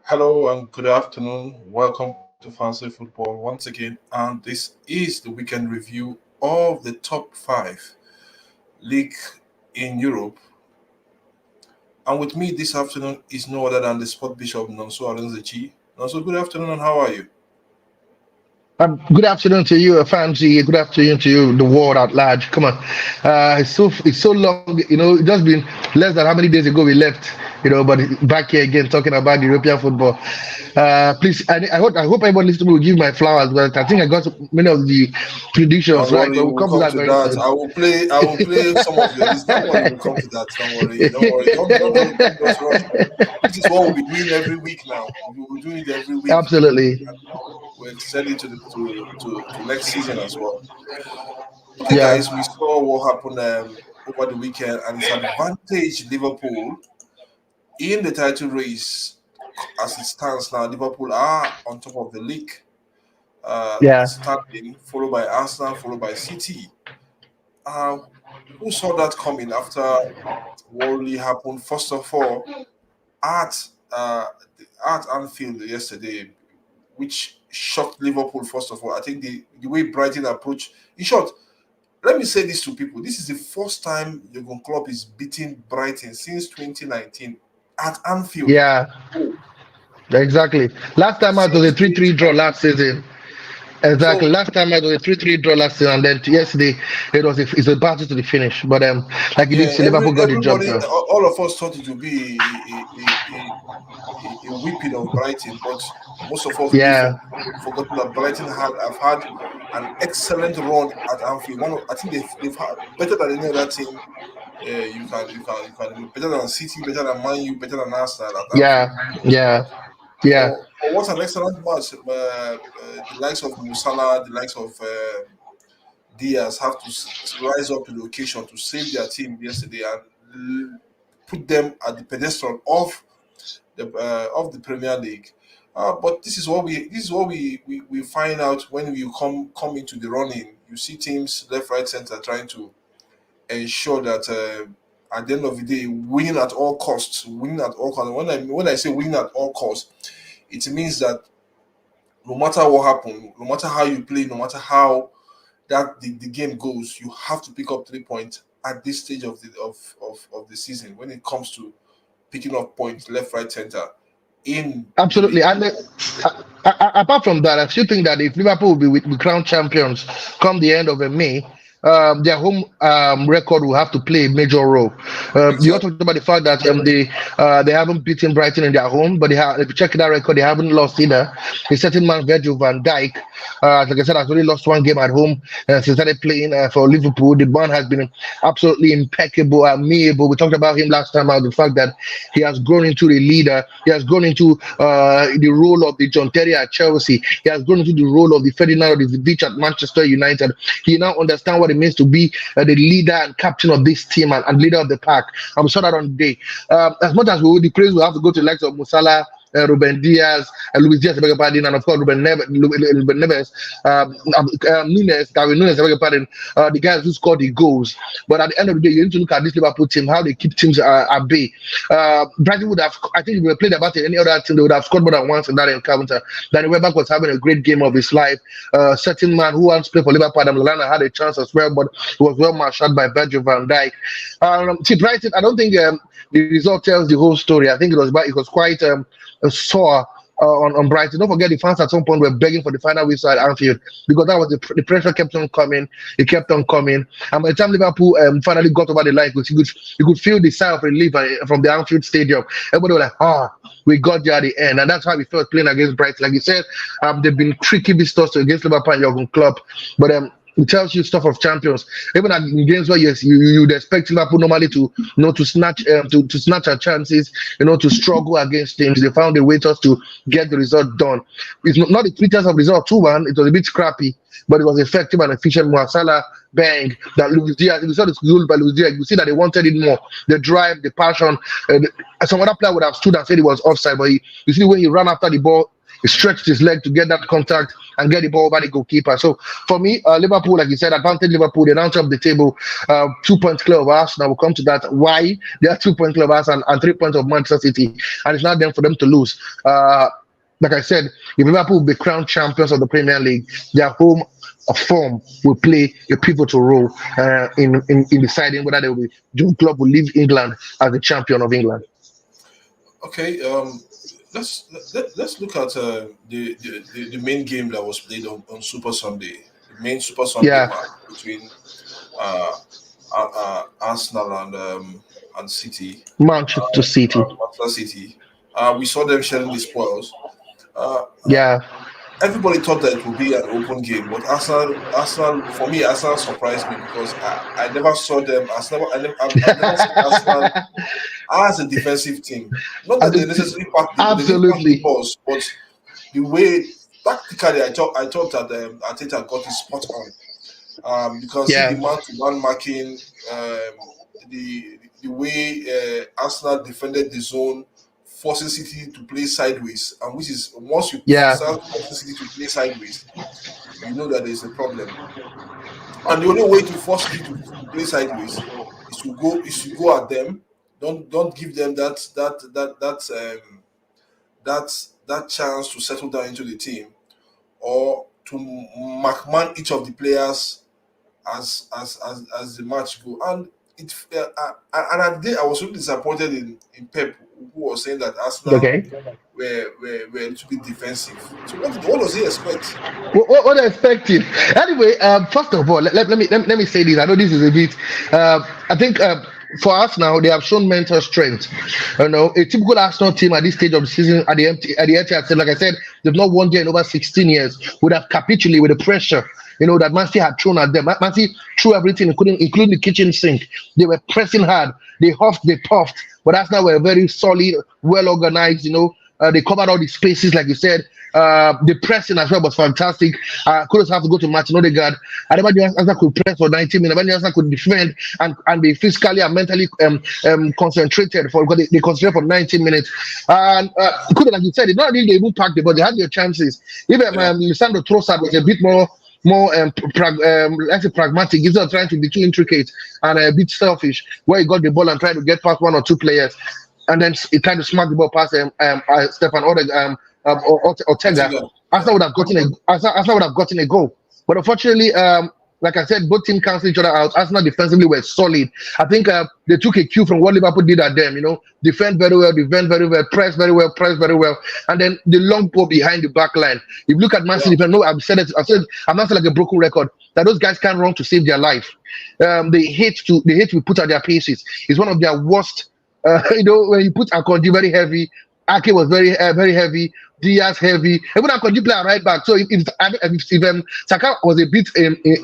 Hello and good afternoon. Welcome to Fancy Football once again. And this is the weekend review of the top five league in Europe. And with me this afternoon is no other than the sport bishop Nonso Alenzechi. Nonso, good afternoon and how are you? Good afternoon to you, Fanzy. Good afternoon to you, the world at large. Come on, it's so long. It's just been less than how many days ago we left. But back here again talking about European football. Please, I hope everyone listening will give my flowers. But I think I got many of the predictions Don't right. worry, But we'll we'll come to come that to very that. soon. I will play some of your list. Don't worry, we'll come to that. Don't worry, don't worry. Don't just rush. This is what we'll be doing every week now. We'll be doing it every week. Absolutely, We'll extend it to next season as well. Okay, yeah, guys, we saw what happened over the weekend, and it's advantage Liverpool in the title race as it stands now. Liverpool are on top of the league yeah, standing, followed by Arsenal, followed by City. Uh, who saw that coming after what really happened? First of all, at uh, at Anfield yesterday, which shocked Liverpool. First of all, I think the way Brighton approached. In short, let me say this to people. This is the first time Jurgen Klopp is beating Brighton since 2019 at Anfield. yeah. Oh, Exactly. Last time out was a since 3-3 draw last 2019. season. Exactly. So, Last time I was a 3-3 draw last season, and then yesterday it's a battle to the finish. But like you did yeah, say, Liverpool got the job everybody, done. all of us thought it would be a whipping of Brighton, but most of us really Yeah, forgotten that Brighton have had an excellent run at Anfield. I think they've had better than any other team. You can better than City, better than Man U, better than Arsenal at yeah, Anfield. yeah, yeah, But what an excellent match! The likes of Musala, the likes of Diaz have to rise up to the occasion to save their team yesterday and put them at the pedestal of the Premier League. But this is what we find out when you come into the running. You see teams left, right, center trying to ensure that at the end of the day, winning at all costs. Winning at all costs. When I say winning at all costs, it means that no matter what happens, no matter how you play, no matter how the game goes, you have to pick up 3 points at this stage of the season when it comes to picking up points left, right, center in the absolutely. league. And apart from that, I still think that if Liverpool will be crowned champions come the end of May, their home record will have to play a major role. You also Exactly. talked about the fact that they haven't beaten Brighton in their home, but if you check that record, they haven't lost either. A certain man, Virgil van Dijk, like I said, has only lost one game at home since he started playing for Liverpool. The man has been absolutely impeccable, amiable. We talked about him last time out, the fact that he has grown into a leader. He has grown into the role of the John Terry at Chelsea. He has grown into the role of the Ferdinand of the Beach at Manchester United. He now understands what it means to be the leader and captain of this team and leader of the pack. I'm sure that on the day. As much as the praise will have to go to the likes of Musala, Ruben Diaz, Luis Diaz, I beg your pardon, and of course Ruben Neves, Nunes, Darwin Nunes, I beg your pardon, the guys who scored the goals. But at the end of the day, you need to look at this Liverpool team, how they keep teams at bay. Brighton would have, I think, if we played about it, any other team, they would have scored more than once in that encounter. Danny Welbeck was having a great game of his life. Certain man who once played for Liverpool, Adam Lallana, had a chance as well, but he was well marshaled by Virgil van Dijk. See, Brighton, I don't think the result tells the whole story. I think it was quite sore on Brighton. Don't forget the fans at some point were begging for the final whistle at Anfield because that was the pressure kept on coming. It kept on coming, and by the time Liverpool finally got over the line, you could feel the sigh of relief from the Anfield Stadium. Everybody was like, we got there at the end, and that's how we felt playing against Brighton. Like you said, they've been tricky visitors against Liverpool and Jurgen Klopp, but it tells you stuff of champions. Even in games where yes, you'd expect Liverpool normally to to snatch to snatch our chances, to struggle against teams. They found a way just to get the result done. It's not the creatures of result 2-1. It was a bit scrappy, but it was effective and efficient. Salah bang that Luis Diaz. You saw the goal by Luis Diaz. You see that they wanted it more. The drive, the passion. Some other player would have stood and said it was offside, but you see the way he ran after the ball. He stretched his leg to get that contact and get the ball over the goalkeeper. So for me, Liverpool, like you said, advantage Liverpool. They now top the table, 2 points clear of Arsenal. We'll come to that. Why they are 2 points clear of Arsenal and 3 points of Manchester City, and it's not them for them to lose. Like I said, if Liverpool will be crowned champions of the Premier League, their home form will play a pivotal role in deciding whether they will be, Jurgen Klopp will leave England as the champion of England. Okay, let's look at the main game that was played on Super Sunday. The main Super Sunday Yeah, match between uh, Arsenal and City, Manchester City. Manchester City. We saw them sharing the spoils. Uh, Yeah, Everybody thought that it would be an open game, but Arsenal, for me, Arsenal surprised me because I never saw them. I've never seen Arsenal as a defensive team. Not I that they think- necessarily pack they didn't pack the absolutely. balls, but the way tactically, I thought that Arteta got it spot on. You can see the Yeah, man-to-man marking, the way Arsenal defended the zone, forcing City to play sideways, and which is once you yeah, start forcing City to play sideways, you know that there's a problem. And the only way to force City to play sideways is to go at them. Don't give them that chance to settle down into the team or to mark man each of the players as the match go. And and at the day I was really disappointed in Pep, who was saying that Arsenal okay. were a little bit defensive. So what does he expect? What I expected. Anyway, first of all, let me say this. I know this is a bit. I think for us now, they have shown mental strength. You know, a typical Arsenal team at this stage of the season at the Etihad, like I said, they've not won there in over 16 years. Would have capitulated with the pressure. That Man City had thrown at them. Man City threw everything, including the kitchen sink. They were pressing hard. They huffed, they puffed. But Arsenal were very solid, well organized. They covered all the spaces, like you said. The pressing as well was fantastic. Kudos have to go to Martin Odegaard. I never knew Arsenal could press for 90 minutes. I never knew Arsenal could defend and be physically and mentally concentrated because they concentrated for 90 minutes. And Kudos, like you said, it's not really they even packed the ball. They had their chances. Even Lisandro Trossard was a bit let's say pragmatic. Instead of trying to be too intricate and a bit selfish, where he got the ball and tried to get past one or two players, and then he tried to smack the ball past Stefan Ortega. Ortega. Yeah. Arsenal would have gotten a goal, but unfortunately, like I said, both teams cancelled each other out. Arsenal defensively were solid. I think they took a cue from what Liverpool did at them. Defend very well, press very well, and then the long ball behind the back line. If you look at Man City, no, I've said it. I'm not saying like a broken record that those guys can't run to save their life. They hate to be put at their paces. It's one of their worst. When you put Akonji very heavy, Ake was very heavy. Diaz heavy. Even Akonji play a right back. So if Saka was a bit,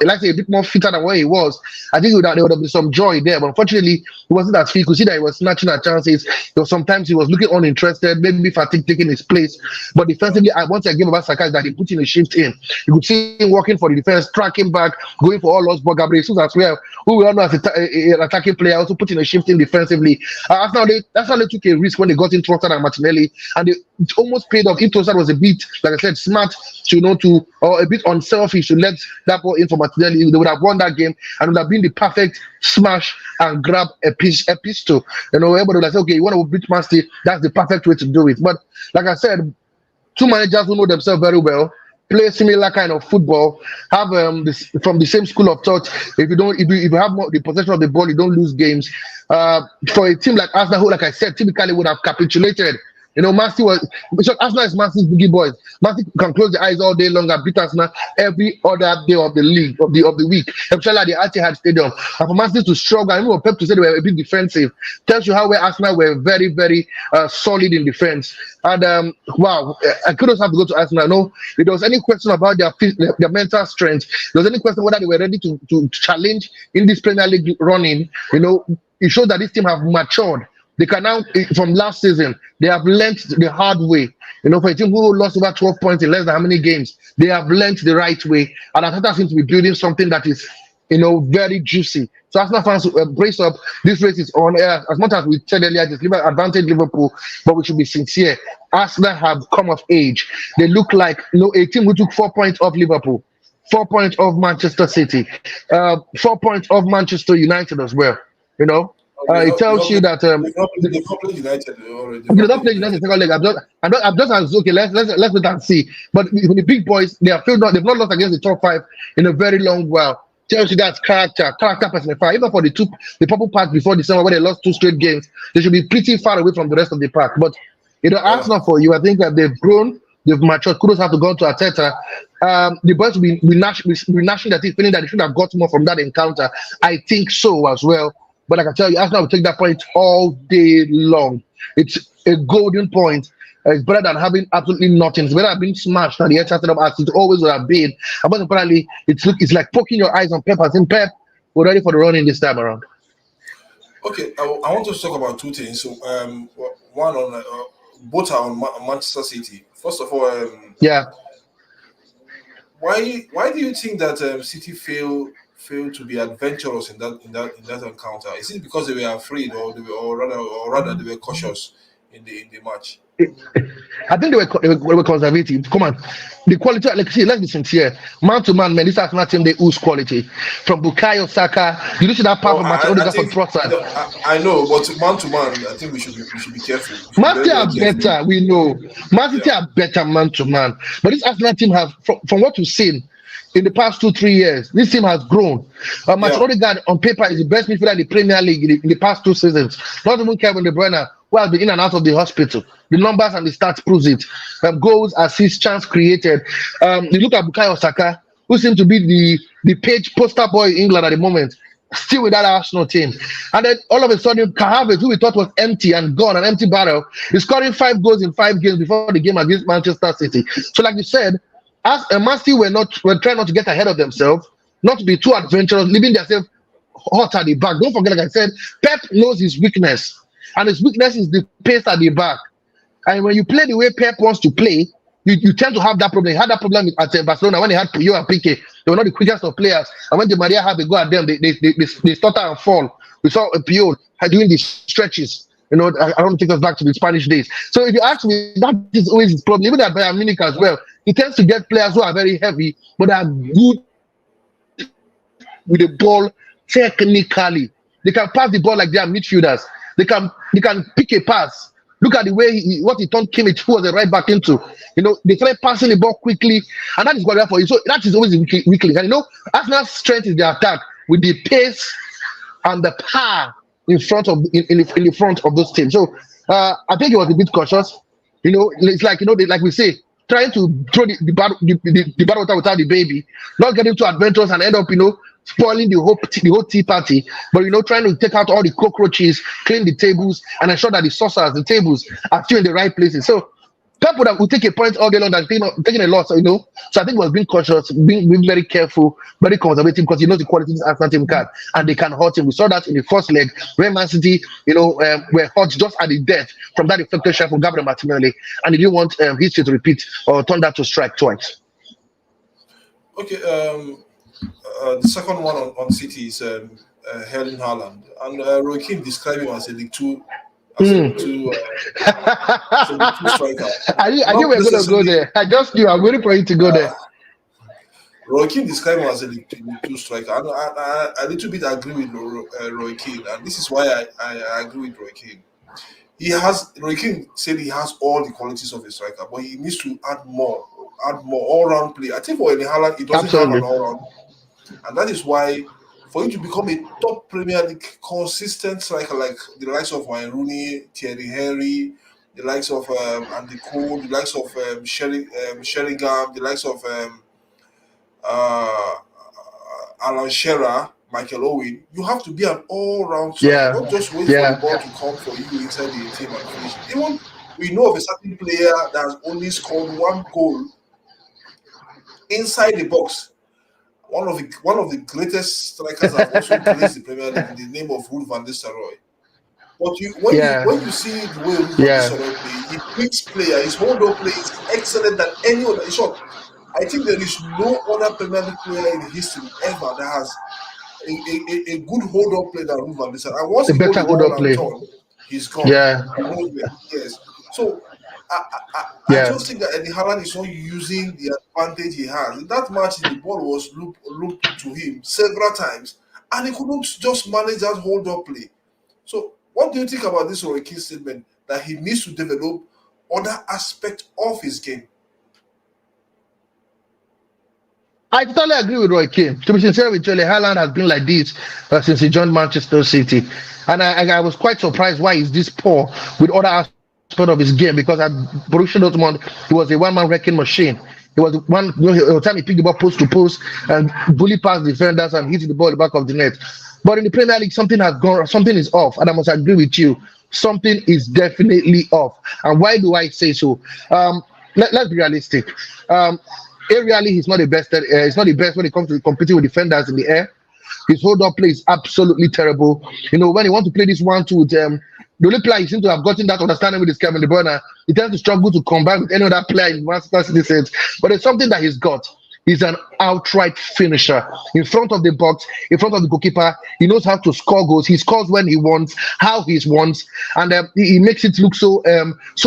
let's say a bit more fitter than what he was, I think there would have been some joy there. But unfortunately, he wasn't as fit. You could see that he was snatching at chances. Sometimes he was looking uninterested, maybe fatigue taking his place. But defensively, once I gave about Saka is that he put in a shift in. You could see him working for the defense, tracking back, going for all lost ball. Gabriel Jesus as well, who we all know as an attacking player, also putting a shift in defensively. That's how they took a risk when they got in Trossard and Martinelli, and it almost paid off. If Trossard was a bit, like I said, smart or a bit unselfish to let that ball in for Martinelli, they would have won that game and would have been the perfect smash and grab a pistol. Everybody would have said, okay, you want to beat Man City, that's the perfect way to do it. But like I said, two managers who know themselves very well, play similar kind of football, have from the same school of thought. If you have more the possession of the ball, you don't lose games. For a team like Arsenal, who, like I said, typically would have capitulated. Man City Arsenal is Man City's biggie boys. Man City can close their eyes all day long and beat Arsenal every other day of the league of the week, especially at the Etihad Stadium. And for Man City to struggle, and even Pep to say they were a bit defensive, tells you how well Arsenal were very, very solid in defense. And wow, I couldn't have to go to Arsenal. No, if there was any question about their mental strength, there was any question whether they were ready to challenge in this Premier League running. It showed that this team have matured. They can now, from last season, they have learnt the hard way. For a team who lost over 12 points in less than how many games, they have learnt the right way. And Arteta seems to be building something that is very juicy. So Arsenal fans, brace up. This race is on air. As much as we said earlier, it's advantage Liverpool, but we should be sincere. Arsenal have come of age. They look like a team who took 4 points off Liverpool, 4 points off Manchester City, 4 points off Manchester United as well. You know, Oh, they it not, they tells not you play, that they not play United already. They've they not don't played play United United. second leg. I'm just as okay. Let's wait and see. But the big boys, they are still not. They've not lost against the top five in a very long while. Tells you that's character personified. Even for the purple pack before December, where they lost two straight games, they should be pretty far away from the rest of the pack. But Yeah. Arsenal for you, I think that they've grown, they've matured. Kudos have to go to Arteta. The boys will be gnashing their teeth, feeling that they should have got more from that encounter. I think so as well. But like I tell you, Arsenal will take that point all day long. It's a golden point. It's better than having absolutely nothing. It's better than being smashed at the edge of as it always would have been. And most importantly, it's like poking your eyes on Pep as in Pep. We're ready for the running this time around. Okay, I want to talk about two things. So, one on both are on Manchester City. First of all, Yeah. why do you think that City failed to be adventurous in that encounter? Is it because they were afraid, or rather they were cautious in the match? I think they were conservative. Come on, the quality. Like, see, let's be sincere. Man to man, man, this Arsenal team they ooze quality. From Bukayo Saka, you see that No, power from I Odegaard for think Trossard. no, I know, but man to man, I think we should be careful. We should be Man very City are very careful. better, we know. Man Yeah, City are better man to man. But this Arsenal team have, from what we've seen in the past 2 3 years, this team has grown. Martin yeah, Odegaard on paper is the best midfielder in the Premier League in the past 2 seasons. Not even Kevin De Bruyne, who has been in and out of the hospital. The numbers and the stats proves it. Goals, assists, chance created. You look at Bukayo Saka, who seems to be the page poster boy in England at the moment. Still with that Arsenal team. And then all of a sudden, Cahaves, who we thought was empty and gone, an empty barrel, is scoring 5 goals in 5 games before the game against Manchester City. So, like you said, as a Man City were trying not to get ahead of themselves, not to be too adventurous, leaving themselves hot at the back. Don't forget, like I said, Pep knows his weakness, and his weakness is the pace at the back. And when you play the way Pep wants to play, you tend to have that problem. He had that problem at Barcelona when he had Puyol and Piqué. They were not the quickest of players. And when Di Maria had a go at them, they stutter and fall. We saw Puyol doing the stretches. I don't take us back to the Spanish days. So if you ask me, that is always his problem. Even at Bayern Munich as well, he tends to get players who are very heavy, but are good with the ball technically. They can pass the ball like they are midfielders. They can pick a pass. Look at the way what he turned Kimmich, who was a right back into. They started passing the ball quickly, and that is what for you. So that is always the weakling. And Arsenal's strength is the attack with the pace and the power in front of in the front of those teams. So I think he was a bit cautious. It's like like we say, trying to throw the bad water without the baby, not getting too adventurous and end up spoiling the whole tea party. But trying to take out all the cockroaches, clean the tables, and ensure that the saucers, the tables are still in the right places. So Pep would take a point all day long than taking a loss, So I think he was being cautious, being very careful, very conservative, because he knows the qualities Arsenal team can, and they can hurt him. We saw that in the first leg where Man City, were hurt just at the death from that deflected shot from Gabriel Martinelli, and he didn't want history to repeat or turn that to strike twice. okay. The second one on City is Erling Haaland, and Roy Keane described him as a League Two, as a League Two, as a League Two striker. I knew we Not were going to go necessarily. there. I just knew. I'm waiting for you to go Uh, there. Roy Keane described him as a League Two striker, and I a little bit agree with Roy Keane, and this is why I agree with Roy Keane. Roy Keane said he has all the qualities of a striker, but he needs to add more all-round play. I think for Erling Haaland, he doesn't have an Absolutely. all-round, and that is why for him to become a top Premier League consistent striker like the likes of Wayne Rooney, Thierry Henry, the likes of Andy Cole, the likes of Sheringham, the likes of uh, Alan Shearer, Michael Owen, you have to be an all-round striker, Yeah. not just wait for the Yeah. ball to come for you inside the team and finish. Even we know of a certain player that has only scored one goal inside the box. One of the greatest strikers have also graced the Premier League in the name of Ruud van Nistelrooy. But Yeah. when you see the way Ruud van Yeah. Nistelrooy play, he picks player, his hold-up play is excellent than any other. In short, I think there is no other Premier League player in history ever that has a good hold up play than Ruben van Nistelrooy. And once A he hold better the hold ball up and play. turn, he's gone. Yeah, He knows where. Yes. So I yeah. just think that Eddie Haaland is not using the advantage he has. In that match, the ball was looped to him several times, and he couldn't just manage that hold up play. So, what do you think about this Enrique statement that he needs to develop other aspects of his game? I totally agree with Roy Keane. To be sincere with you, Haaland has been like this since he joined Manchester City. And I was quite surprised why he's this poor with other aspects of his game because at Borussia Dortmund, he was a one-man wrecking machine. He was one, every time he picked the ball post to post and bully past defenders and hit the ball at the back of the net. But in the Premier League, something has gone, something is off. And I must agree with you. Something is definitely off. And why do I say so? Let's be realistic. Aerially, he's not the best. He's not the best when it comes to competing with defenders in the air. His hold up play is absolutely terrible. When he wants to play this 1-2 with the only player he seems to have gotten that understanding with is Kevin De Bruyne. He tends to struggle to combine with any other player in Manchester City sets. But it's something that he's got. He's an outright finisher in front of the box, in front of the goalkeeper. He knows how to score goals. He scores when he wants, how he wants, and he makes it look so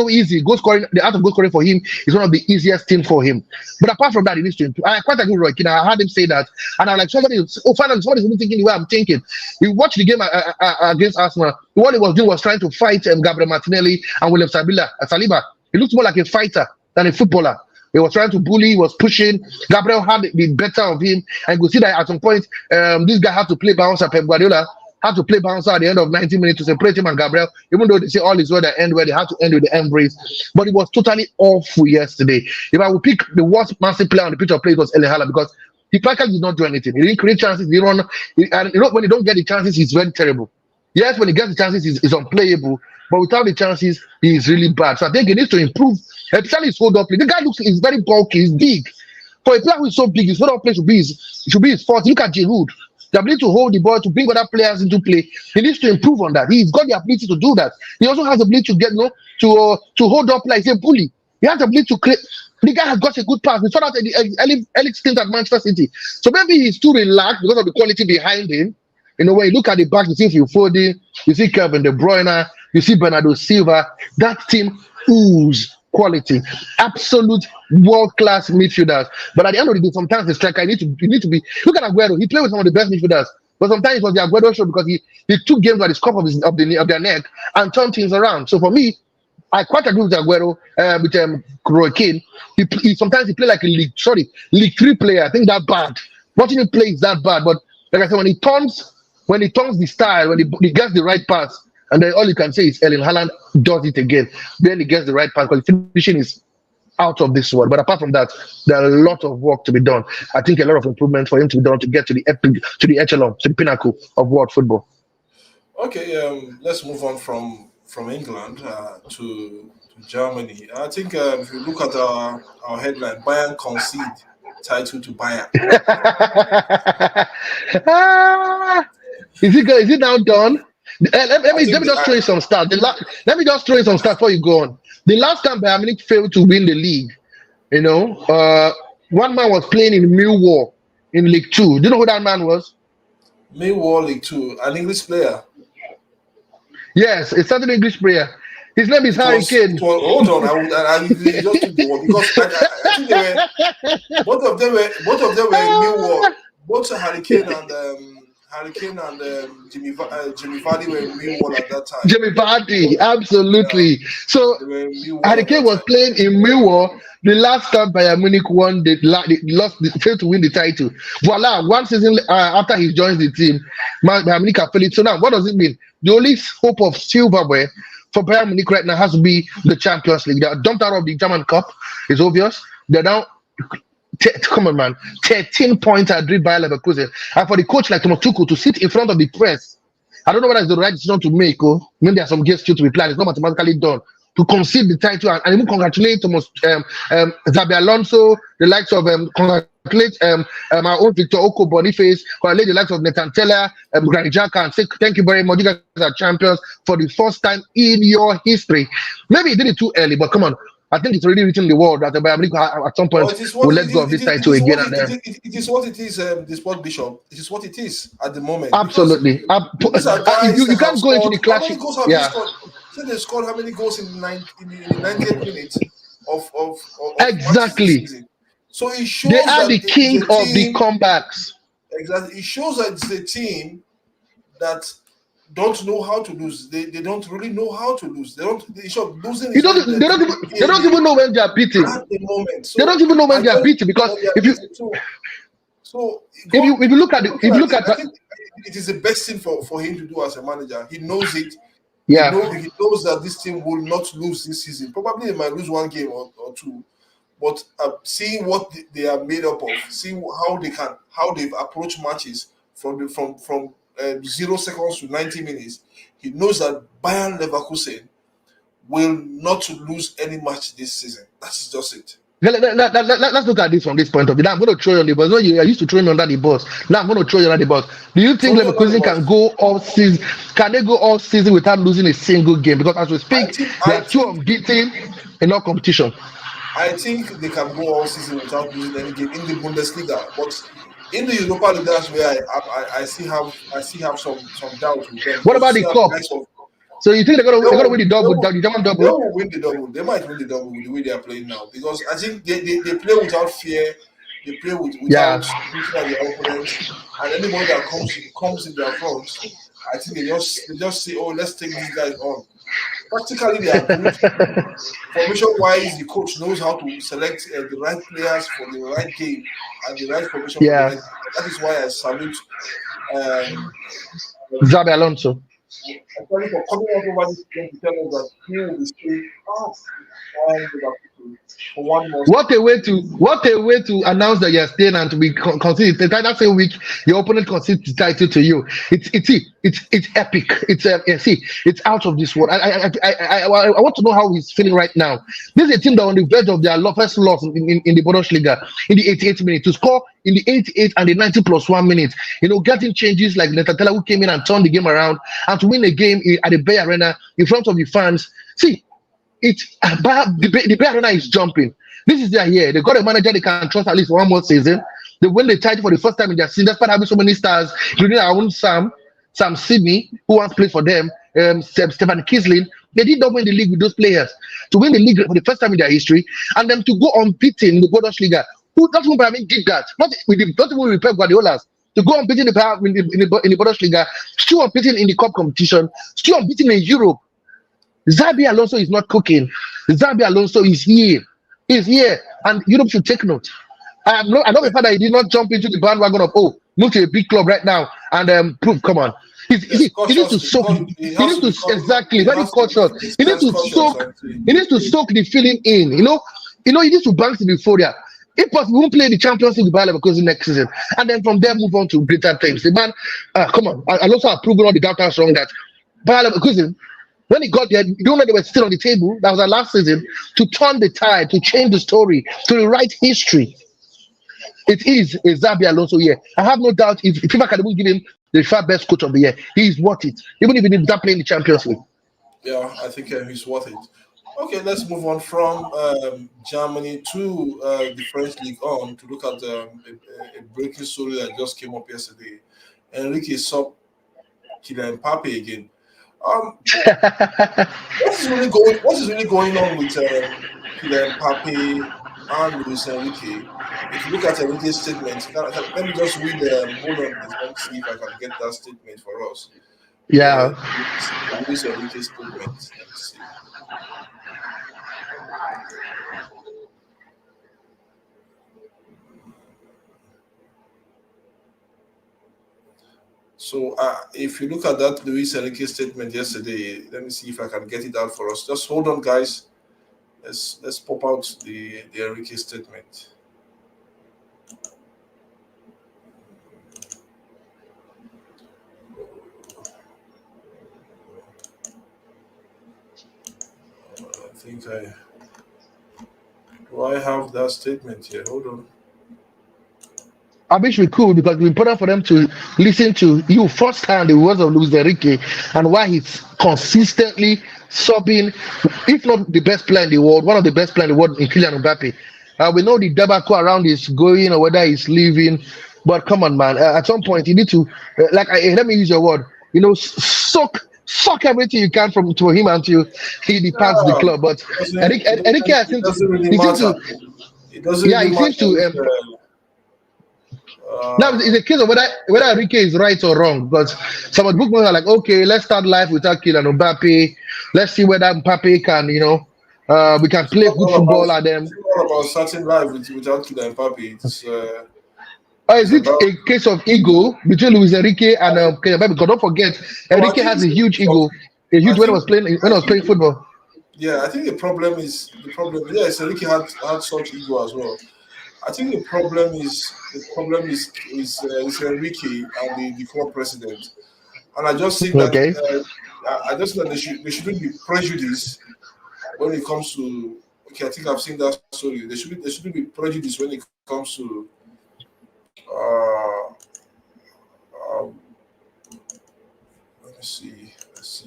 easy. Goal scoring, the art of goal scoring for him is one of the easiest things for him. But apart from that, he needs to improve. I quite agree with Roy Keane. I heard him say that, and I'm like, finally, somebody's even thinking the way I'm thinking. He watched the game against Arsenal. What he was doing was trying to fight Gabriel Martinelli and William Saliba. He looked more like a fighter than a footballer. He was trying to bully, he was pushing. Gabriel had the better of him. And you could see that at some point, this guy had to play bouncer. Pep Guardiola had to play bouncer at the end of 90 minutes to separate him and Gabriel, even though they say all is well that end where they had to end with the embrace. But it was totally awful yesterday. If I would pick the worst massive player on the pitch of play, it was Erling Haaland because he practically did not do anything. He didn't create chances, he didn't run. And when he don't get the chances, he's very terrible. Yes, when he gets the chances, he's unplayable. But without the chances, he's really bad. So I think he needs to improve, especially his hold up play. The guy is very bulky, he's big. For a player who is so big, his hold up play should be his forte. Look at Giroud. The ability to hold the ball, to bring other players into play. He needs to improve on that. He's got the ability to do that. He also has the ability to to hold up like a bully. He has the ability to create. The guy has got a good pass. We saw that at the early stint at Manchester City. So maybe he's too relaxed because of the quality behind him. When you look at the back, you see Phil Foden, you see Kevin De Bruyne, you see Bernardo Silva. That team oozes quality, absolute world-class midfielders. But at the end of the day, sometimes the striker you need to be. Look at Aguero. He played with some of the best midfielders. But sometimes it was the Aguero show because he took games at the scope of their neck and turned things around. So for me, I quite agree with Aguero, with Roy Keane. Sometimes he play like a League 3 player. I think that bad. Watching him play is that bad. But like I said, when he turns the style, when he gets the right pass, and then all you can say is Erling Haaland does it again. Then he gets the right pass because the finishing is out of this world. But apart from that, there are a lot of work to be done. I think a lot of improvement for him to be done to get to the echelon, to the pinnacle of world football. Okay, let's move on from England to Germany. I think if you look at our headline, Bayern concede title to Bayern. Is it now done? Let me just throw in some stats. Let me just throw in some stats before you go on. The last time Bayern Munich failed to win the league, one man was playing in Millwall in League 2. Do you know who that man was? Millwall League 2, an English player. Yes, a certain English player. His name is Harry Kane. Hold on, I just keep going because I think they were both of them were in Millwall. Both Harry Kane and Jimmy Vardy were in Millwall at that time. Jimmy Vardy, absolutely. Yeah. So Harry Kane was playing in Millwall. The last time Bayern Munich won, they failed to win the title. Voila! One season after he joins the team, Bayern Munich have failed. So now, what does it mean? The only hope of silverware for Bayern Munich right now has to be the Champions League. They are dumped out of the German Cup. It's obvious. They're now. Come on, man. 13 points at Bayer Leverkusen. And for the coach like Thomas Tuchel to sit in front of the press, I don't know whether it's the right decision to make. Maybe there are some games still to be planned. It's not mathematically done. To concede the title and even congratulate Thomas Xabi Alonso, the likes of congratulate our own Victor Oko Boniface, congratulate the likes of Nathan Teller, Granit Xhaka, and say thank you very much. You guys are champions for the first time in your history. Maybe he did it too early, but come on. I think it's already written in the world that Bayern Munich at some Or point will let go of this title again. And it is what it is. The sport bishop. It is what it is at the moment because absolutely, these are guys you that have can't go into scored. the How many clashing. goals have they Yeah, scored? Say they scored how many goals in the 90th minute of matches this exactly. season. So it They shows are that the it is king a of the team. comebacks. Exactly, it shows that it's a team that don't know how to lose. They don't really know how to lose. They don't. They show losing You is not don't. in their They don't DNA even know when they are beating. at the moment. They So don't even know when I they are don't beating because know they are if you beating. So if you look at looking at look it, at I think it is the best thing for him to do as a manager. He knows it. yeah. He knows that this team will not lose this season. Probably they might lose one game or two, but seeing what they are made up of, seeing how they've approached matches from 0 seconds to 90 minutes, he knows that Bayern Leverkusen will not lose any match this season. That's just it. Let's look at this from this point of view. Now I'm going to throw you on the bus. No, you are used to throwing me under the bus. Now I'm going to throw you under the bus. Do you Throw think me under the Leverkusen can bus. go all season? Can they go all season without losing a single game? Because as we I speak, think they I are two think unbeaten in all competition. I think they can go all season without losing any game in the Bundesliga, but in the Europa League, that's where I still have some doubt with them What because you about the still have the cup? likes of So you think they they're gonna will, win the they double, will, the German they double? will win the double. They might win the double with the way they are playing now because I think they play without fear. They play Yeah. without looking at their opponents, and anybody that comes in their front, I think they just say, "Oh, let's take these guys on." Practically, they are good. Formation wise, the coach knows how to select the right players for the right game and the right formation for the Yeah. right game. That is why I salute um, Zabi Alonso. actually for coming out over this game to tell us that he will be staying past and Liverpool for one more season. What a way to announce that you're staying and to be conceded that same week your opponent concedes the title to you. It's epic. It's out of this world. I want to know how he's feeling right now. This is a team that on the verge of their first loss in the Bundesliga in the 88th minute to score in the 88th and the 90 plus 1 minute. Getting changes like Netatella who came in and turned the game around and to win a game at the Bay Arena in front of the fans. See, the Bay Arena is jumping. This is their year. They got a manager they can trust at least one more season. They win the title for the first time in their season, despite having so many stars, including our own Sam Sydney, who once played for them, Stefan Kisling. They did not win the league with those players. To win the league for the first time in their history, and them to go unbeaten in the Bundesliga. Who not even Bayern did that? Not even with Pep Guardiola's. To go unbeaten in the Bundesliga, still unbeaten in the cup competition, still unbeaten in Europe. Zabi Alonso is not cooking. Zabi Alonso is here. He's here. And Europe should take note. I know the fact that he did not jump into the bandwagon of move to a big club right now and prove. Come on. Yes, He needs to cautiously. soak. He He has needs to be to exactly he very has to cautious. be He needs less to cautious soak. and see. He needs to soak the feeling in. He needs to bank the euphoria. If possible, we won't play the Champions League with Bayer Leverkusen next season, and then from there move on to greater things. The man, come on. I also have proven all the doubters wrong that Bayer Leverkusen, when he got there, you don't know they were still on the table. That was our last season to turn the tide, to change the story, to rewrite history. It is a Zabi Alonso year. I have no doubt if FIFA can even give him the FIFA best coach of the year, he is worth it. Even if he did not play in the Champions League. Yeah, I think he's worth it. Okay, let's move on from Germany to the French League on to look at a breaking story that just came up yesterday. Enrique saw Kylian Mbappe again. Um, what is really going on with Kylian Mbappe and Luis Enrique? If you look at Enrique's statement, let me just read. Hold on, please. Let me see if I can get that statement for us. Yeah. Luis Enrique's statement. Let me see. So if you look at that Luis Enrique statement yesterday, let me see if I can get it out for us. Just hold on, guys. Let's pop out the Enrique statement. I think do I have that statement here? Hold on. I wish we could because it's important for them to listen to you firsthand the words of Luis Enrique and why he's consistently subbing, if not the best player in the world, one of the best players in the world in Kylian Mbappe. We know the debacle around is going or whether he's leaving, but come on, man. At some point, you need to, let me use your word. Suck everything you can from to him until he departs the Yeah, club. But Enrique, it doesn't really he seems matter. to, It doesn't yeah, really he matter seems to. if Now it's a case of whether Enrique is right or wrong. Because some of the bookmakers are like, okay, let's start life without Kylian Mbappe. Let's see whether Mbappe can, we can it's play not good all about football at them. it's not all about starting life without Kylian Mbappe. Or It's is it about a case of ego between Luis Enrique and Kylian Mbappe? Because don't forget, no. I Enrique think has it's a a huge case of ego, a I huge when think I I was think playing football. yeah. I think the problem. Yes, Enrique had such ego as well. I think the problem is Enrique and the club president. And I just think that Okay. I just think that they shouldn't be prejudiced when it comes to. Okay, I think I've seen that story. They shouldn't be prejudiced when it comes to. Uh, um, let's see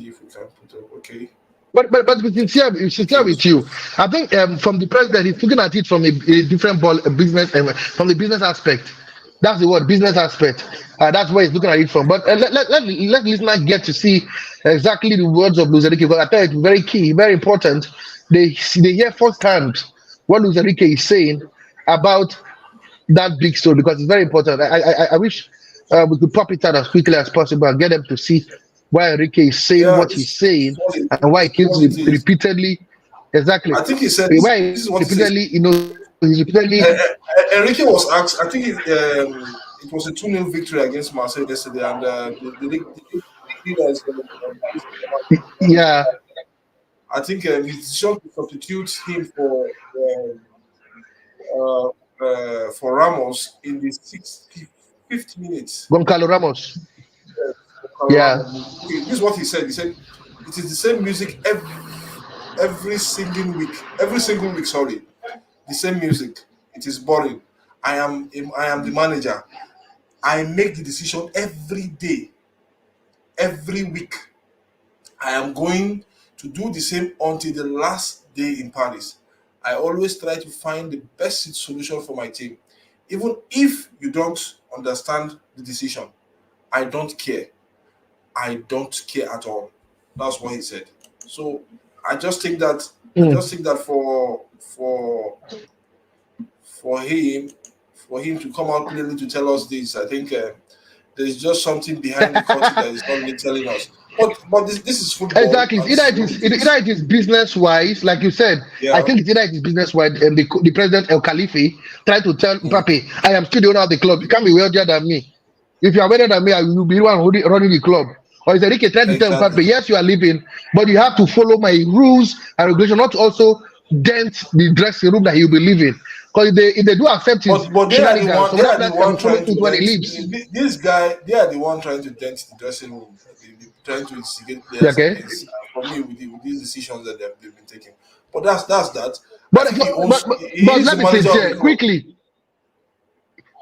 if we can put up. Okay, But to be sincere okay, with you, I think from the president, he's looking at it from a different ball, a business, from the business aspect. That's the word, business aspect. That's where he's looking at it from. But let listener get to see exactly the words of Luis Enrique, because I think it's very key, very important. They hear firsthand what Luis Enrique is saying about that big story, because it's very important. I wish we could pop it out as quickly as possible and get them to see why Enrique is saying yeah, what he's saying and why he this is keeps what it is. repeatedly, exactly, I think he said this. why This is he's what he says. repeatedly, he's repeatedly. Enrique was asked. I think it was a 2-0 victory against Marseille yesterday, and the leaders. Yeah, I think his decision to substitute him uh, for Ramos in the 65th minute. Goncalo Ramos. Yeah, Ramos. Okay, this is what he said. He said it is the same music every single week. Every single week, sorry, the same music. It is boring. I am the manager. I make the decision every day, every week. I am going to do the same until the last day in Paris. I always try to find the best solution for my team. Even if you don't understand the decision, I don't care. I don't care at all. That's what he said. So I just think that I mm. just think that for him for him to come out clearly to tell us this, I think there's just something behind the curtain that is not really telling us. But this is football, Exactly. and this is what it is. Either it is business wise, like you said. I Yeah. think it's either it is business wise, and the president El Khalifi tried to tell Mm. Mbappe, "I am still the owner of the club. You can't be wealthier than me. If you are better than me, I will be the one running the club." Or is Enrique trying to tell Exactly. Mbappe, "Yes, you are leaving, but you have to follow my rules and regulation, not to also dent the dressing room that he will be leaving." Because if they do accept his But they are the shenanigans, one. some They other are the players can one follow trying suit to when he dent leaves. this guy. They are the one trying to dent the dressing room. They trying to instigate players Okay. against. For me, with these decisions that they've been taking. But that's that. I But think but but, but, he but is let the me manager of the sincere club. quickly.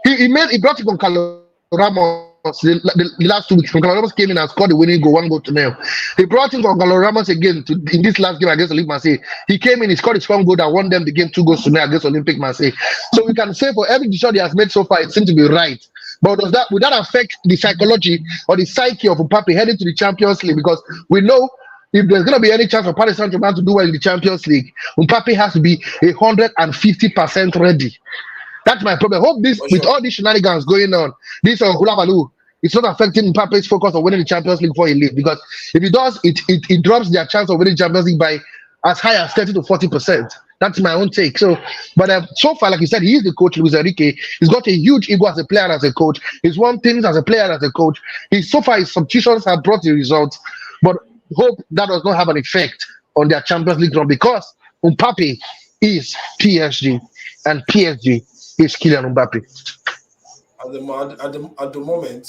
He brought in Goncalo Ramos the last 2 weeks. Goncalo Ramos came in and scored the winning goal, 1-0. He brought in Goncalo Ramos again in this last game against Olympic Marseille. He came in, he scored his strong goal that won them the game 2-0 against Olympic Marseille. So we can say for every decision he has made so far, it seems to be right. But would that affect the psychology or the psyche of Mbappe heading to the Champions League? Because we know if there's going to be any chance for Paris Saint-Germain to do well in the Champions League, Mbappe has to be 150% ready. That's my problem. Hope this, For with sure. all these shenanigans going on, this hula baloo, it's not affecting Mbappe's focus on winning the Champions League before he leaves. Because if he does, it drops their chance of winning the Champions League by as high as 30 to 40%. That's my own take. So, but so far, like you said, he is the coach, Luis Enrique. He's got a huge ego as a player, as a coach. He's won things as a player, as a coach. So far, his substitutions have brought the results. But hope that does not have an effect on their Champions League run, because Mbappe is PSG and PSG is Kylian Mbappe. At the moment,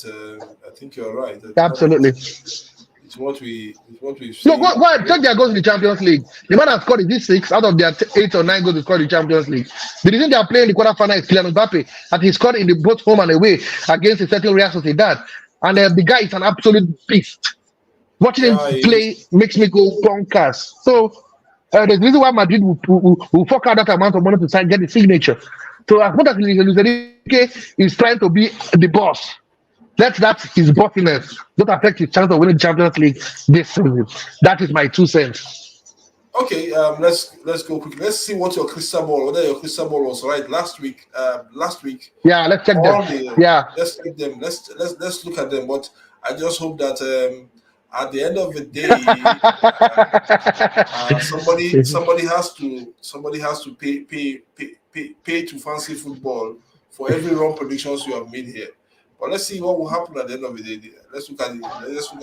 I think you're right. At the moment, Absolutely. it's what we've No, seen. go ahead. Check their goals in the Champions League. The man has scored this 6 out of their 8 or 9 goals he scored in the Champions League. The reason they are playing the quarterfinal is Kylian Mbappe, and he scored in the both home and away against a certain Real Sociedad. And the guy is an absolute beast. Watching him Yeah, he play is. makes me go bonkers. So the reason why Madrid will fork out that amount of money to sign, get the signature. So as much as Luis Enrique is trying to be the boss, let that his bossiness don't affect his chance of winning the Champions League this season. That is my 2 cents. Okay, let's go quickly. Let's see what your crystal ball, whether your crystal ball was right last week. Last week, Yeah, let's check them. all the Yeah. let's take them. Let's look at them. But I just hope that at the end of the day, somebody has to pay to fancy football for every wrong predictions you have made here. But let's see what will happen at the end of the day. Let's look at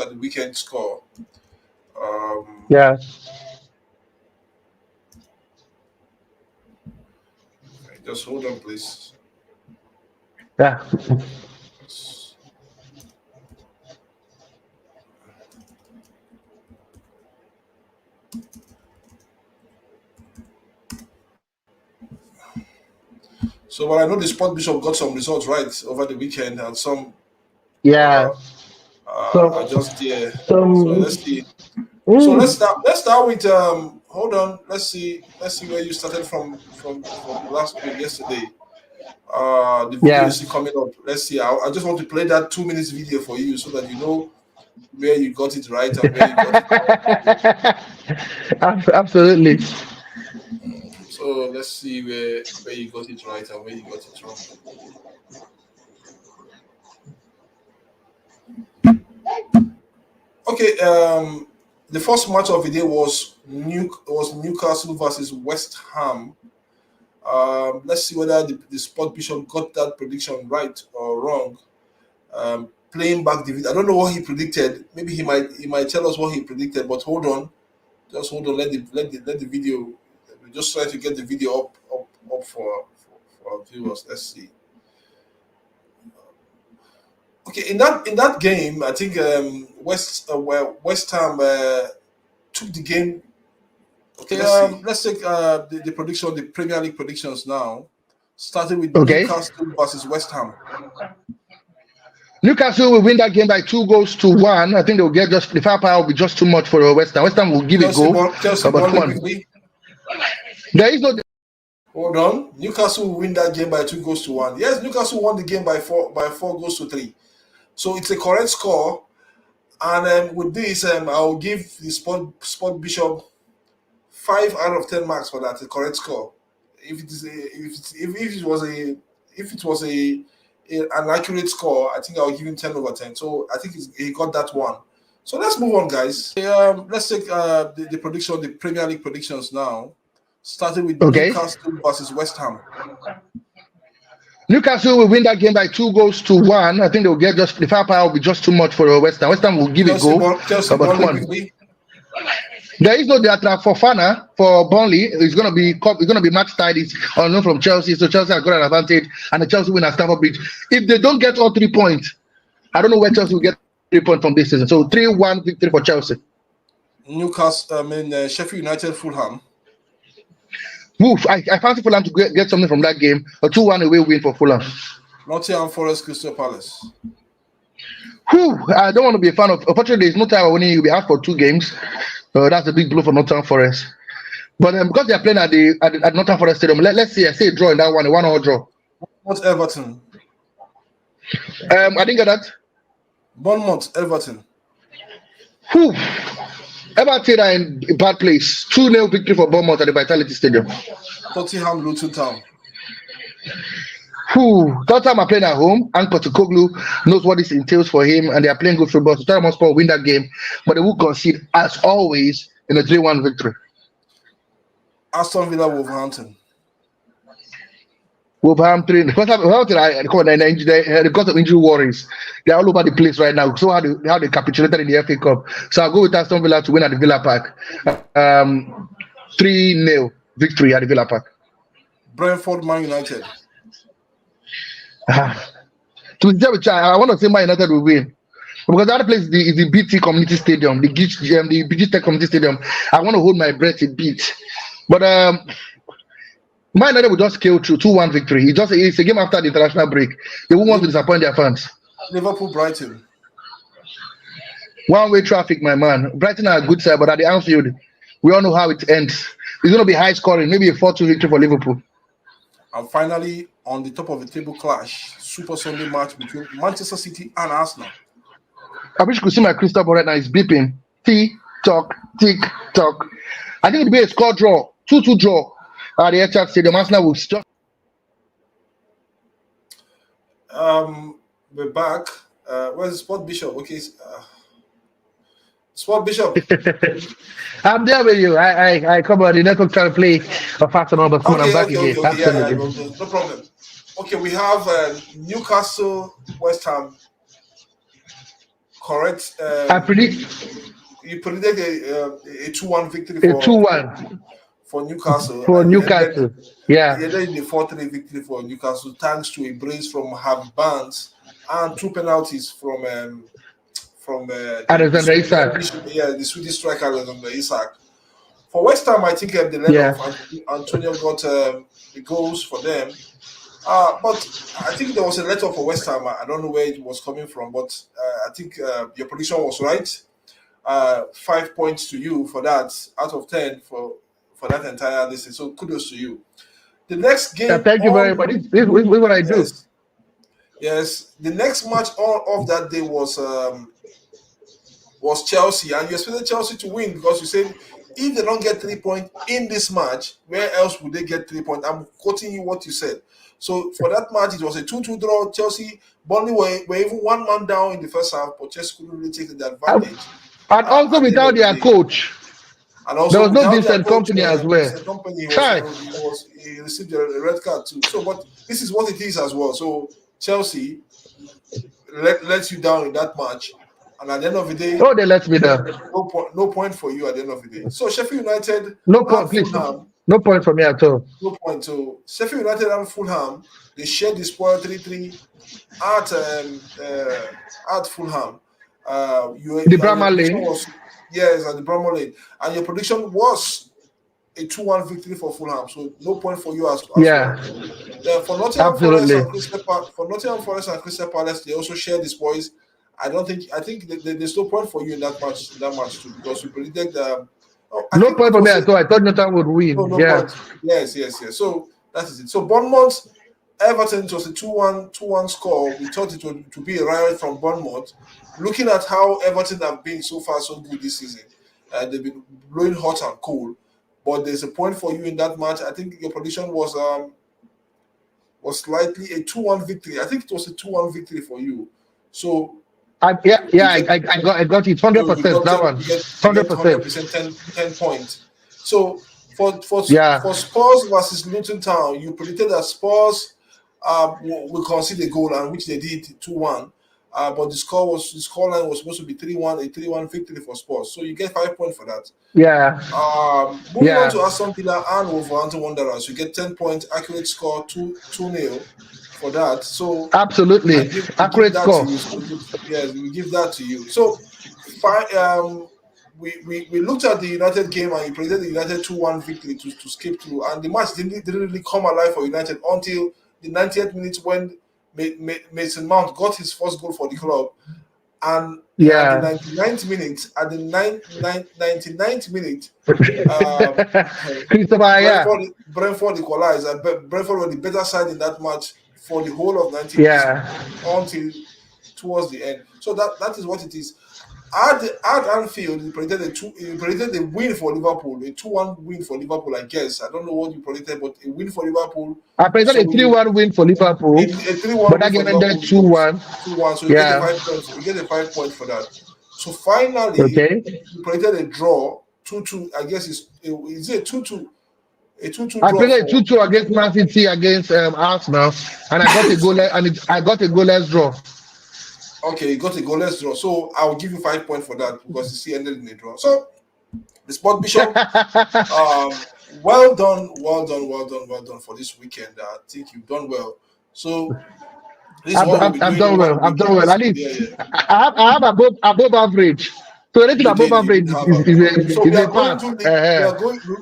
the weekend score. Um, Yeah. just hold on, please. Yeah. So, but I know the Sport Bishop got some results right over the weekend, and some Yeah. uh, So are just there. So some let's see. So mm, let's start with hold on. Let's see where you started from last week yesterday. The video yeah. is still coming up. Let's see. I just want to play that 2 minutes video for you so that you know where you got it right and where you got it wrong. Absolutely. So let's see where you got it right and where you got it wrong. Okay. The first match of the day was Newcastle versus West Ham. Let's see whether the Sport Bishop got that prediction right or wrong. Playing back the video, I don't know what he predicted. Maybe he might tell us what he predicted. But hold on, just hold on. Let the video. We just try to get the video up for our viewers. Let's see. Okay, in that game, I think West Ham took the game. Okay, let's take the prediction, the Premier League predictions now. Starting with Okay. Newcastle versus West Ham. Newcastle will win that game by 2 goals to 1. I think they'll get just the firepower will be just too much for West Ham. West Ham will give a goal. Chelsea But come Burnley on. quickly. There is no Hold on. Newcastle will win that game by 2 goals to 1. Yes, Newcastle won the game by 4 goals to 3. So it's a correct score. And with this, I'll give the Sport Bishop 5 out of 10 marks for that. A correct score. If it was an accurate score, I think I'll give him 10/10. So I think he got that one. So let's move on, guys. Let's take the prediction, the Premier League predictions now. Starting with Okay. Newcastle versus West Ham. Newcastle will win that game by 2 goals to 1. I think they'll get just the firepower will be just too much for West Ham. West Ham will give a goal. Chelsea But come Burnley on. quickly. There is no data for Fana for Burnley. It's gonna be match tied. It's unknown from Chelsea, so Chelsea have got an advantage, and the Chelsea win at Stamford Bridge. If they don't get all 3 points, I don't know where Chelsea will get 3 points from this season. So 3-1 victory for Chelsea. Sheffield United, Fulham. Woof! I fancy Fulham to get something from that game. A 2-1 away win for Fulham. Nottingham Forest, Crystal Palace. Whew, I don't want to be a fan of. Unfortunately, there's no time winning. You'll be out for 2 games. That's a big blow for Nottingham Forest. But because they are playing at Nottingham Forest Stadium, let's see. I say a draw in that one, a 1-1 draw. What's Everton? I didn't get that. Bournemouth, Everton. Whew. Everton are in a bad place. 2-0 victory for Bournemouth at the Vitality Stadium. Tottenham, Luton Town. Tottenham are playing at home, and Postecoglou knows what this entails for him, and they are playing good football. So Tottenham must win that game, but they will concede as always in a 3-1 victory. Aston Villa, Wolverhampton. Wolverhampton, because of injury worries, they're all over the place right now. So how they capitulated in the FA Cup. So I'll go with Aston Villa to win at the Villa Park. 3-0 victory at the Villa Park. Brentford, Man United. To be with you, I want to say Man United will win. Because the other place is the BT Community Stadium, the BG Tech Community Stadium. I want to hold my breath a bit. But Man United will just scale through 2-1 victory. It's a game after the international break. They won't want to disappoint their fans. Liverpool, Brighton. One-way traffic, my man. Brighton are a good side, but at the Anfield, we all know how it ends. It's going to be high scoring, maybe a 4-2 victory for Liverpool. And finally, on the top of the table clash, Super Sunday match between Manchester City and Arsenal. I wish you could see my crystal ball right now. It's beeping. Tick tock, tick tock. I think it'll be a score draw, 2-2 draw at the Etihad Stadium. Arsenal will just. We're back. Where's the Sport Bishop? Okay, Sport Bishop. I'm there with you. I come on. The network trying to play a fast number phone. I'm back again. Yeah, Absolutely. no problem. Okay, we have Newcastle, West Ham. Correct. I predict You predicted a 2-1 victory a 2-1 for Newcastle. for And Newcastle. Yeah. you ended in a 4-3 victory for Newcastle, thanks to a brace from Harvey Barnes and 2 penalties from Alexander Isak. the Swedish striker Alexander Isak. For West Ham, I think the level Yeah. of Antonio got the goals for them. But I think there was a letter for West Ham. I don't know where it was coming from, but I think your prediction was right. 5 points to you for that out of 10 for that entire list. So kudos to you. The next game. Thank you very much. This is what I do. Yes. The next match of that day was Chelsea, and you expected Chelsea to win because you said if they don't get 3 points in this match, where else would they get 3 points? I'm quoting you what you said. So for that match, it was a 2-2 draw. Chelsea, Burnley were even 1 man down in the first half, but Chelsea couldn't really take the advantage. And also without their coach. And also there was no without Vincent their coach, Company as well. Vincent Company he received a red card too. So, but this is what it is as well. So Chelsea let you down in that match, and at the end of the day, they let me down. No point for you at the end of the day. So Sheffield United, no point, please. Fulham, no point for me at all. No point. So Sheffield United and Fulham, they shared the spoil 3-3 at Fulham. The Bramall Lane. Yes, at the Bramall Lane, and your prediction was a 2-1 victory for Fulham. So no point for you as yeah. Well. For Nottingham Forest and Crystal Palace, they also shared the spoils. I think there's no point for you in that match too, because you predicted no point for me at all. I thought Nottingham would win. No yeah. Point. Yes. So that is it. So Bournemouth, Everton, it was a 2-1 score. We thought it would be a riot from Bournemouth. Looking at how Everton have been so far so good this season, they've been blowing hot and cold. But there's a point for you in that match. I think your prediction was slightly a 2-1 victory. I think it was a 2-1 victory for you. So I got it 100%. That one 100%. 10 points. So for Spurs versus Luton Town, you predicted that Spurs will concede a goal, and which they did 2-1. But the scoreline was supposed to be 3-1, a 3-1 victory for Spurs. So you get 5 points for that. Yeah. Moving on to Aston Villa and Wolverhampton Wanderers, you get 10 points, accurate score 2-0 for that. So absolutely accurate score. Yes, we give that to you. So we looked at the United game, and you predicted the United 2-1 victory to skip through, and the match didn't really come alive for United until the 90th minute when Mason Mount got his first goal for the club, and at the 99th minute, Brentford equalized. Brentford were the better side in that match for the whole of 90 minutes until towards the end. So that is what it is. At Anfield, you predicted a win for Liverpool, a 2-1 win for Liverpool, I guess. I don't know what you predicted, but a win for Liverpool. I predicted a 3-1 win for Liverpool. A 3-1 but that game ended 2-1. 2-1, so you get the 5 points. You get the 5 points for that. So finally, you predicted a draw, 2-2. I guess is it a 2-2? A 2-2 I predicted a 2-2 against Man City against Arsenal, and I got a goalless draw. Okay, you got a goalless draw. So I will give you 5 points for that because you see ended in a draw. So the Sport Bishop, well done for this weekend. I think you've done well. So I've done well. At least I have above average. So anything above average is a pass.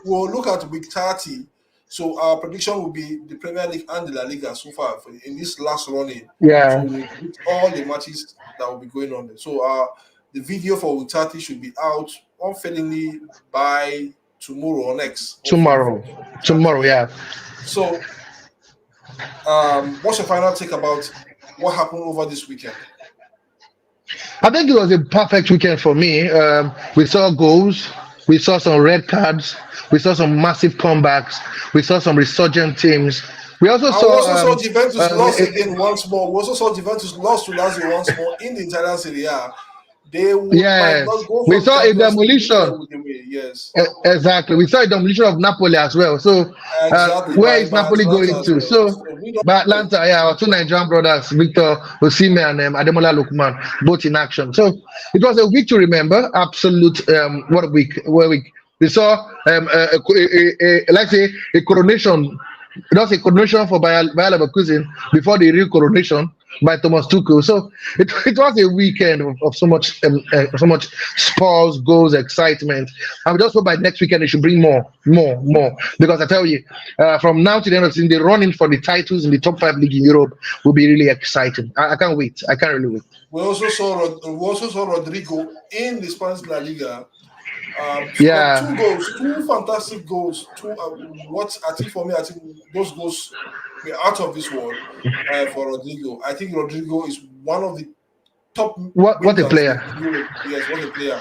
We'll look at week 30. So our prediction will be the Premier League and the La Liga so far in this last running. Yeah. So all the matches that will be going on there. So the video for Utati should be out unfailingly by tomorrow or next, hopefully. Tomorrow, yeah. So, what's your final take about what happened over this weekend? I think it was a perfect weekend for me. We saw goals, we saw some red cards, we saw some massive comebacks, we saw some resurgent teams. We also And we also saw saw Juventus um, lost again once more. We also saw Juventus lost to Lazio once more in the Italian Serie A. They might not yes, go we for the saw a Champions League this year demolition. with the way. Yes, Exactly. We saw a demolition of Napoli as well. So, exactly, where by is Napoli Atalanta going as to? well. So, So we don't by know. Atlanta, yeah, our two Nigerian brothers, Victor Osimhen and Ademola Lookman, both in action. So, it was a week to remember. Absolute, what a week. What a week. We saw, let's say, a coronation. It was a coronation for Bayer Leverkusen before the real coronation by Thomas Tuchel. So it was a weekend of so much sports, goals, excitement. I would just hope by next weekend they should bring more. Because I tell you, from now to the end of the season, the running for the titles in the top five league in Europe will be really exciting. I can't wait. I can't really wait. We also saw Rodrigo in the Spanish La Liga. Scored Yeah, two goals, two fantastic goals. What I think for me, I think those goals were out of this world for Rodrigo. I think Rodrigo is one of the top what a wingers player. in Europe. Yes, what a player.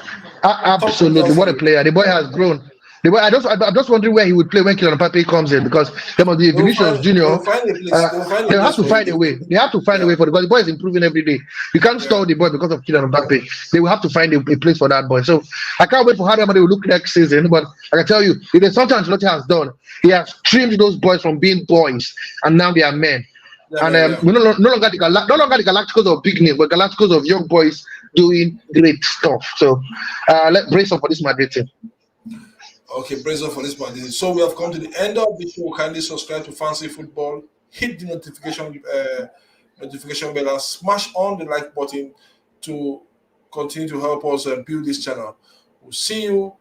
Top Absolutely, wingers what in a Europe. player! The boy has grown. The boy, I'm just wondering where he would play when Kylian Mbappe comes in because there must be a They will Vinicius find they Junior. will find a place. Uh, They will find a they have place to for him. find a way. They have to find a Yeah, way for because the boy is improving every day. You can't yeah. stall the boy because of Kylian Mbappe. They will have to find a place for that boy. So I can't wait for how they will look next season. But I can tell you, if there's something Ancelotti has done, he has trimmed those boys from being boys and now they are men. Yeah, And man, yeah. we no longer no longer the Galacticos of big name, but Galacticos of young boys doing great stuff. So let's brace up for this Madrid team. Okay, praise God for this part. So we have come to the end of the show. Kindly subscribe to Fancy Football. Hit the notification bell and smash on the like button to continue to help us build this channel. We'll see you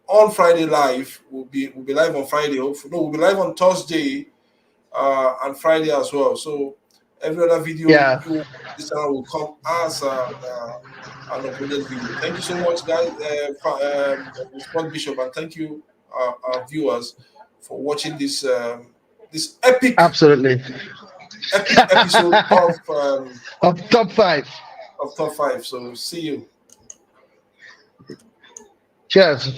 on Friday live. We'll be live on Friday. Hopefully, no, we'll be live on Thursday and Friday as well. So every other video Yeah. this channel will come as an uploaded video. Thank you so much, guys, Sport Bishop, and thank you, our viewers, for watching this Absolutely. epic episode Of top five. of top five. So see you. Cheers.